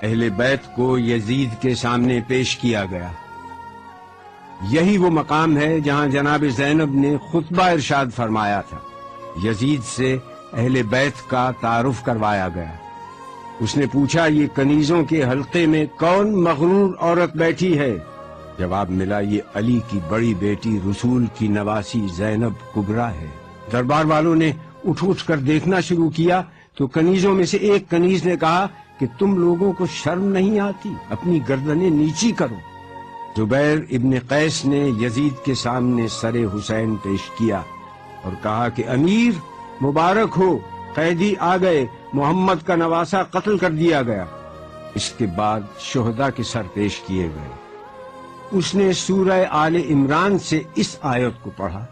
اہل بیت کو یزید کے سامنے پیش کیا گیا۔ یہی وہ مقام ہے جہاں جناب زینب نے خطبہ ارشاد فرمایا تھا۔ یزید سے اہل بیت کا تعارف کروایا گیا۔ اس نے پوچھا، یہ کنیزوں کے حلقے میں کون مغرور عورت بیٹھی ہے؟ جواب ملا، یہ علی کی بڑی بیٹی رسول کی نواسی زینب کبریٰ ہے۔ دربار والوں نے اٹھ کر دیکھنا شروع کیا تو کنیزوں میں سے ایک کنیز نے کہا کہ تم لوگوں کو شرم نہیں آتی؟ اپنی گردنیں نیچی کرو۔ زبیر ابن قیس نے یزید کے سامنے سر حسین پیش کیا اور کہا کہ امیر مبارک ہو، قیدی آ گئے، محمد کا نواسا قتل کر دیا گیا۔ اس کے بعد شہداء کے سر پیش کیے گئے۔ اس نے سورہ آل عمران سے اس آیت کو پڑھا،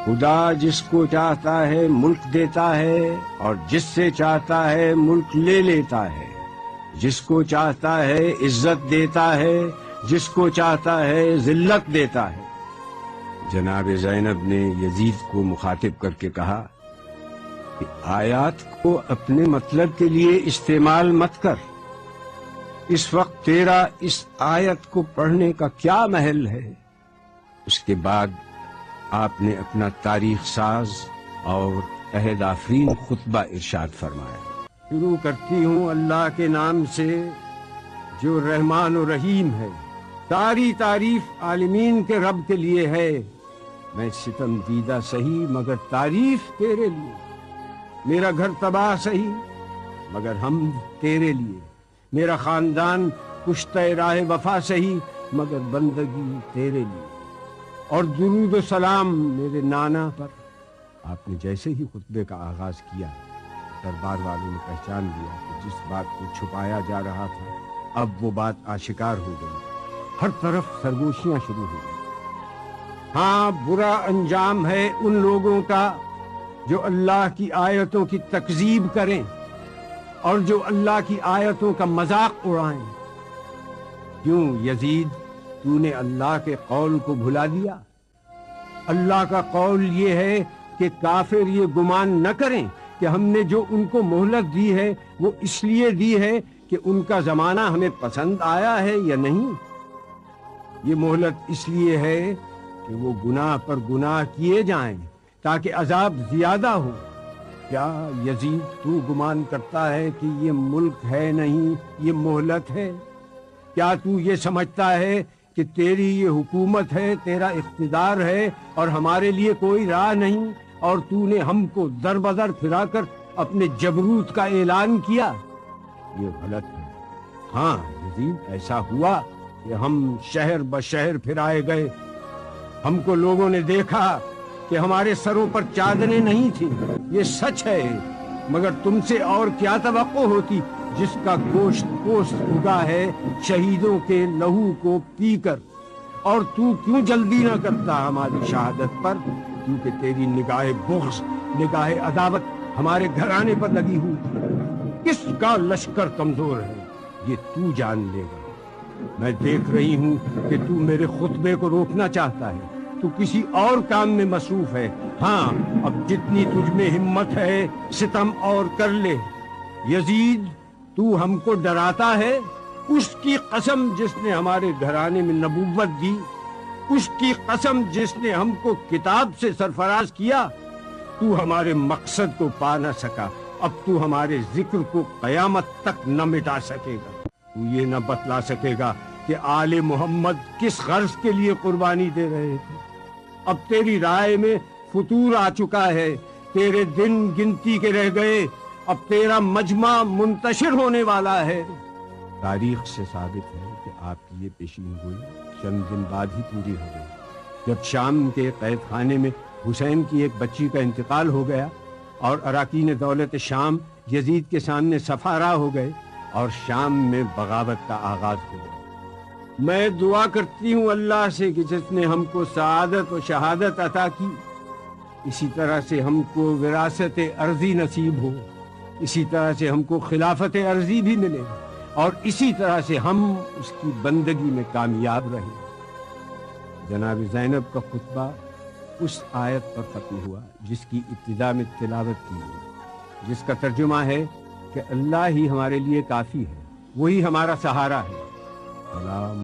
خدا جس کو چاہتا ہے ملک دیتا ہے اور جس سے چاہتا ہے ملک لے لیتا ہے، جس کو چاہتا ہے عزت دیتا ہے، جس کو چاہتا ہے ذلت دیتا ہے۔ جناب زینب نے یزید کو مخاطب کر کے کہا کہ آیات کو اپنے مطلب کے لیے استعمال مت کر۔ اس وقت تیرا اس آیت کو پڑھنے کا کیا محل ہے؟ اس کے بعد آپ نے اپنا تاریخ ساز اور عہد آفرین خطبہ ارشاد فرمایا۔ شروع کرتی ہوں اللہ کے نام سے جو رحمان و رحیم ہے۔ ساری تعریف عالمین کے رب کے لیے ہے۔ میں ستم دیدہ سہی مگر تعریف تیرے لیے، میرا گھر تباہ سہی مگر ہم تیرے لیے، میرا خاندان کشتہ راہ وفا سہی مگر بندگی تیرے لیے، اور درود و سلام میرے نانا پر۔ آپ نے جیسے ہی خطبے کا آغاز کیا، دربار والوں نے پہچان لیا کہ جس بات کو چھپایا جا رہا تھا اب وہ بات آشکار ہو گئی۔ ہر طرف سرگوشیاں شروع ہو گئی۔ ہاں، برا انجام ہے ان لوگوں کا جو اللہ کی آیتوں کی تکذیب کریں اور جو اللہ کی آیتوں کا مذاق اڑائیں۔ کیوں یزید، تو نے اللہ کے قول کو بھلا دیا؟ اللہ کا قول یہ ہے کہ کافر یہ گمان نہ کریں کہ ہم نے جو ان کو مہلت دی ہے وہ اس لیے دی ہے کہ ان کا زمانہ ہمیں پسند آیا ہے یا نہیں۔ یہ مہلت اس لیے ہے کہ وہ گناہ پر گناہ کیے جائیں تاکہ عذاب زیادہ ہو۔ کیا یزید تو گمان کرتا ہے کہ یہ ملک ہے نہیں، یہ مہلت ہے؟ کیا تو یہ سمجھتا ہے کہ تیری یہ حکومت ہے، تیرا اقتدار ہے اور ہمارے لیے کوئی راہ نہیں، اور تو نے ہم کو در بدر پھرا کر اپنے جبروت کا اعلان کیا؟ یہ غلط ہے۔ ہاں یزید، ایسا ہوا کہ ہم شہر بشہر پھرائے گئے، ہم کو لوگوں نے دیکھا کہ ہمارے سروں پر چادریں نہیں تھیں، یہ سچ ہے، مگر تم سے اور کیا توقع ہوتی جس کا گوشت پوست اگا ہے شہیدوں کے لہو کو پی کر؟ اور تو کیوں جلدی نہ کرتا ہماری شہادت پر؟ کیونکہ تیری نگاہ بغض، نگاہ عداوت ہمارے گھرانے پر لگی ہوئی۔ کس کا لشکر کمزور ہے یہ تو جان لے گا۔ میں دیکھ رہی ہوں کہ تو میرے خطبے کو روکنا چاہتا ہے، تو کسی اور کام میں مصروف ہے۔ ہاں، اب جتنی تجھ میں ہمت ہے ستم اور کر لے۔ یزید، تو ہم کو ڈراتا ہے؟ اس کی قسم جس نے ہمارے گھرانے میں نبوت دی، اس کی قسم جس نے ہم کو کتاب سے سرفراز کیا، تو ہمارے مقصد کو پا نہ سکا، اب تو ہمارے ذکر کو قیامت تک نہ مٹا سکے گا۔ تو یہ نہ بتلا سکے گا کہ آل محمد کس غرض کے لیے قربانی دے رہے تھے۔ اب تیری رائے میں فتور آ چکا ہے، تیرے دن گنتی کے رہ گئے، اب تیرا مجمع منتشر ہونے والا ہے۔ تاریخ سے ثابت ہے کہ آپ کی یہ پیشین گوئی چند دن بعد ہی پوری ہو گئی، جب شام کے قید خانے میں حسین کی ایک بچی کا انتقال ہو گیا اور اراکین دولت شام یزید کے سامنے سفارا ہو گئے اور شام میں بغاوت کا آغاز ہو گیا۔ میں دعا کرتی ہوں اللہ سے کہ جس نے ہم کو سعادت و شہادت عطا کی، اسی طرح سے ہم کو وراثت ارضی نصیب ہو، اسی طرح سے ہم کو خلافت ارضی بھی ملے، اور اسی طرح سے ہم اس کی بندگی میں کامیاب رہیں۔ جناب زینب کا خطبہ اس آیت پر ختم ہوا جس کی ابتدا میں تلاوت کی گئی، جس کا ترجمہ ہے کہ اللہ ہی ہمارے لیے کافی ہے، وہی ہمارا سہارا ہے. سلام.